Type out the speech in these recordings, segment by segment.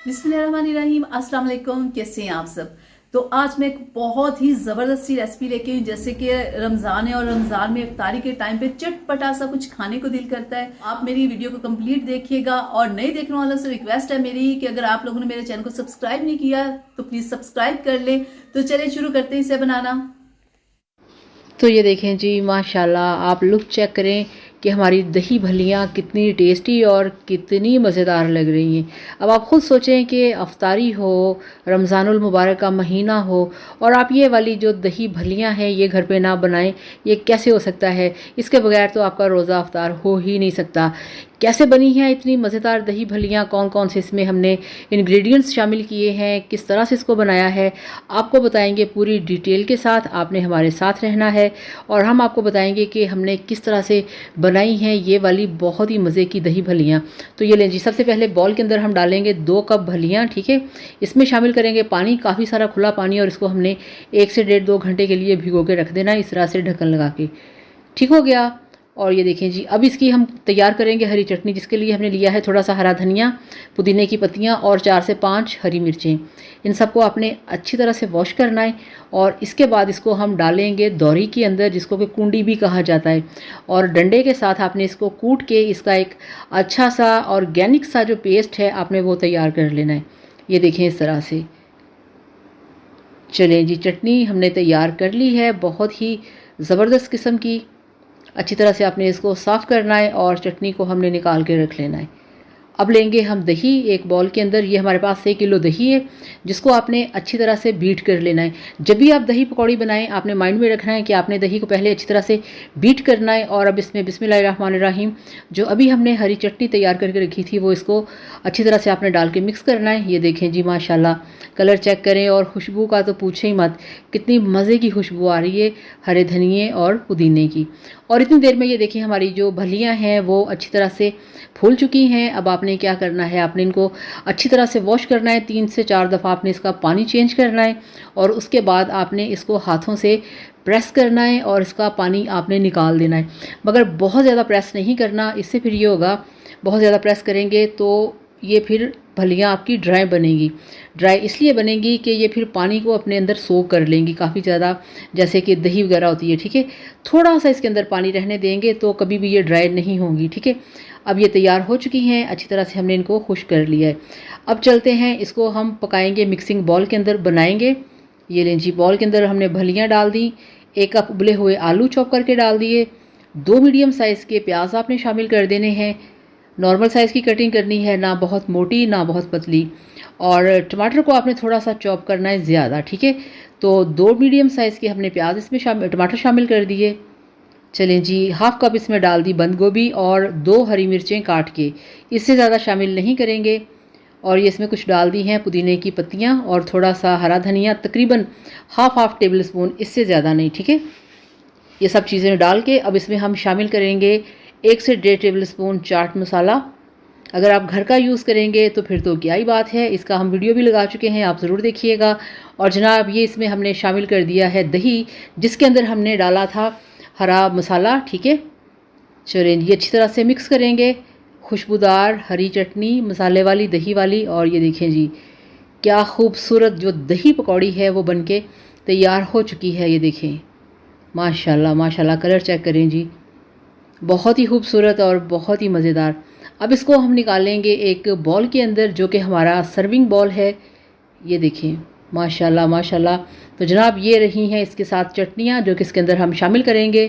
बिस्मिल्लाहिर्रहमानिर्रहीम। अस्सलाम वालेकुम। कैसे हैं आप सब। तो आज मैं एक बहुत ही ज़बरदस्त सी रेसिपी लेके आई। जैसे कि रमज़ान है और रमज़ान में इफ्तारी के टाइम पे चटपटा सा कुछ खाने को दिल करता है। आप मेरी वीडियो को कंप्लीट देखिएगा और नए देखने वालों से रिक्वेस्ट है मेरी कि अगर आप लोगों ने मेरे चैनल को सब्सक्राइब नहीं किया तो प्लीज़ सब्सक्राइब कर लें। तो चलिए शुरू करते हैं इसे बनाना। तो ये देखें जी, माशाल्लाह आप लुक चेक करें कि हमारी दही भल्लियाँ कितनी टेस्टी और कितनी मज़ेदार लग रही हैं। अब आप ख़ुद सोचें कि अफ्तारी हो, रमज़ानुल मुबारक का महीना हो और आप ये वाली जो दही भल्लियाँ हैं ये घर पे ना बनाएं, ये कैसे हो सकता है। इसके बगैर तो आपका रोज़ा अफ्तार हो ही नहीं सकता। कैसे बनी हैं इतनी मज़ेदार दही भल्लियाँ, कौन कौन से इसमें हमने इंग्रेडिएंट्स शामिल किए हैं, किस तरह से इसको बनाया है, आपको बताएंगे पूरी डिटेल के साथ। आपने हमारे साथ रहना है और हम आपको बताएंगे कि हमने किस तरह से बनाई हैं ये वाली बहुत ही मज़े की दही भल्लियाँ। तो ये लें जी, सबसे पहले बॉल के अंदर हम डालेंगे 2 कप भल्लियाँ, ठीक है। इसमें शामिल करेंगे पानी, काफ़ी सारा खुला पानी, और इसको हमने 1 से 1.5-2 घंटे के लिए भिगो के रख देना है, इस तरह से ढक्कन लगा के। ठीक हो गया। और ये देखें जी, अब इसकी हम तैयार करेंगे हरी चटनी, जिसके लिए हमने लिया है थोड़ा सा हरा धनिया, पुदीने की पत्तियाँ और 4 से 5 हरी मिर्चें। इन सबको आपने अच्छी तरह से वॉश करना है और इसके बाद इसको हम डालेंगे दौरी के अंदर, जिसको कि कुंडी भी कहा जाता है। और डंडे के साथ आपने इसको कूट के इसका एक अच्छा सा ऑर्गेनिक सा जो पेस्ट है आपने वो तैयार कर लेना है। ये देखें इस तरह से। चलें जी, चटनी हमने तैयार कर ली है, बहुत ही ज़बरदस्त किस्म की। अच्छी तरह से आपने इसको साफ़ करना है और चटनी को हमने निकाल के रख लेना है। अब लेंगे हम दही एक बॉल के अंदर। ये हमारे पास 1 किलो दही है, जिसको आपने अच्छी तरह से बीट कर लेना है। जब भी आप दही पकौड़ी बनाएं, आपने माइंड में रखना है कि आपने दही को पहले अच्छी तरह से बीट करना है। और अब इसमें बिस्मिल्लाहिर्रहमानिर्रहीम जो अभी हमने हरी चटनी तैयार करके रखी थी वो इसको अच्छी तरह से आपने डाल के मिक्स करना है। ये देखें जी, माशाल्लाह कलर चेक करें और खुशबू का तो पूछें ही मत, कितनी मज़े की खुशबू आ रही है हरे धनिए और पुदीने की। और इतनी देर में ये देखिए हमारी जो भल्लियाँ हैं वो अच्छी तरह से फूल चुकी हैं। अब आपने क्या करना है, आपने इनको अच्छी तरह से वॉश करना है, 3 से 4 दफ़ा आपने इसका पानी चेंज करना है और उसके बाद आपने इसको हाथों से प्रेस करना है और इसका पानी आपने निकाल देना है। मगर बहुत ज़्यादा प्रेस नहीं करना, इससे फिर ये होगा, बहुत ज़्यादा प्रेस करेंगे तो ये फिर भलियाँ आपकी ड्राई बनेगी। ड्राई इसलिए बनेगी कि ये फिर पानी को अपने अंदर सोक कर लेंगी काफ़ी ज़्यादा, जैसे कि दही वगैरह होती है, ठीक है। थोड़ा सा इसके अंदर पानी रहने देंगे तो कभी भी ये ड्राई नहीं होंगी, ठीक है। अब ये तैयार हो चुकी हैं, अच्छी तरह से हमने इनको खुश्क कर लिया है। अब चलते हैं, इसको हम पकाएंगे, मिक्सिंग बॉल के अंदर बनाएंगे। ये लें जी, बॉल के अंदर हमने भलियाँ डाल दी, 1 कप उबले हुए आलू चॉप करके डाल दिए, 2 मीडियम साइज़ के प्याज आपने शामिल कर देने हैं। नॉर्मल साइज़ की कटिंग करनी है, ना बहुत मोटी ना बहुत पतली। और टमाटर को आपने थोड़ा सा चॉप करना है ज़्यादा, ठीक है। तो 2 मीडियम साइज़ के हमने प्याज इसमें टमाटर शामिल कर दिए। चलें जी, हाफ़ कप इसमें डाल दी बंद गोभी और 2 हरी मिर्चें काट के, इससे ज़्यादा शामिल नहीं करेंगे। और ये इसमें कुछ डाल दी हैं पुदीने की पत्तियाँ और थोड़ा सा हरा धनिया, तकरीबन हाफ़ टेबल स्पून, इससे ज़्यादा नहीं, ठीक है। ये सब चीज़ें डाल के अब इसमें हम शामिल करेंगे 1 से 1.5 टेबल स्पून चाट मसाला। अगर आप घर का यूज़ करेंगे तो फिर तो क्या ही बात है, इसका हम वीडियो भी लगा चुके हैं, आप ज़रूर देखिएगा। और जनाब, ये इसमें हमने शामिल कर दिया है दही, जिसके अंदर हमने डाला था हरा मसाला, ठीक है। चलें, ये अच्छी तरह से मिक्स करेंगे, खुशबूदार हरी चटनी मसाले वाली दही वाली। और ये देखें जी, क्या खूबसूरत जो दही पकौड़ी है वो बनके तैयार हो चुकी है। ये देखें, माशाल्लाह माशाल्लाह, कलर चेक करें जी, बहुत ही खूबसूरत और बहुत ही मज़ेदार। अब इसको हम निकालेंगे एक बॉल के अंदर, जो कि हमारा सर्विंग बॉल है। ये देखें, माशाल्लाह माशाल्लाह। तो जनाब, ये रही हैं इसके साथ चटनियाँ, जो कि इसके अंदर हम शामिल करेंगे।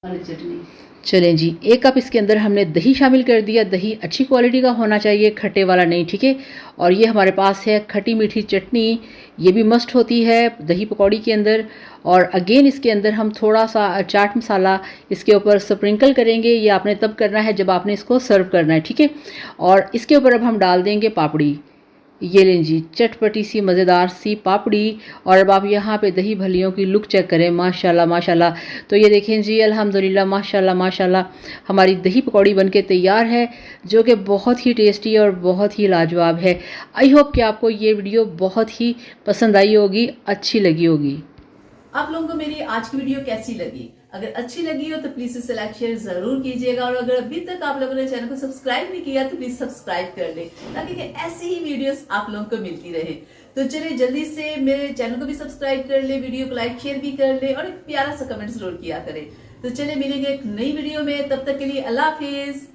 चटनी, चलें जी, 1 कप इसके अंदर हमने दही शामिल कर दिया। दही अच्छी क्वालिटी का होना चाहिए, खट्टे वाला नहीं, ठीक है। और ये हमारे पास है खट्टी मीठी चटनी, ये भी मस्ट होती है दही पकौड़ी के अंदर। और अगेन इसके अंदर हम थोड़ा सा चाट मसाला इसके ऊपर स्प्रिंकल करेंगे। ये आपने तब करना है जब आपने इसको सर्व करना है, ठीक है। और इसके ऊपर अब हम डाल देंगे पापड़ी। ये लें जी, चटपटी सी मज़ेदार सी पापड़ी। और अब आप यहाँ पे दही भल्लियों की लुक चेक करें, माशाल्लाह माशाल्लाह। तो ये देखें जी, अल्हम्दुलिल्लाह, माशाल्लाह माशाल्लाह, हमारी दही पकौड़ी बनके तैयार है, जो कि बहुत ही टेस्टी और बहुत ही लाजवाब है। आई होप कि आपको ये वीडियो बहुत ही पसंद आई होगी, अच्छी लगी होगी। आप लोगों को मेरी आज की वीडियो कैसी लगी अगर अच्छी लगी हो तो प्लीज इसे लाइक शेयर जरूर कीजिएगा, और अगर अभी तक आप लोगों ने चैनल को सब्सक्राइब नहीं किया तो प्लीज सब्सक्राइब कर ले, ताकि कि ऐसी ही वीडियोस आप लोगों को मिलती रहे। तो चलिए जल्दी से मेरे चैनल को भी सब्सक्राइब कर ले, वीडियो को लाइक शेयर भी कर ले, और एक प्यारा सा कमेंट जरूर किया करें। तो चलिए मिलेंगे एक नई वीडियो में, तब तक के लिए अल्लाह हाफिज।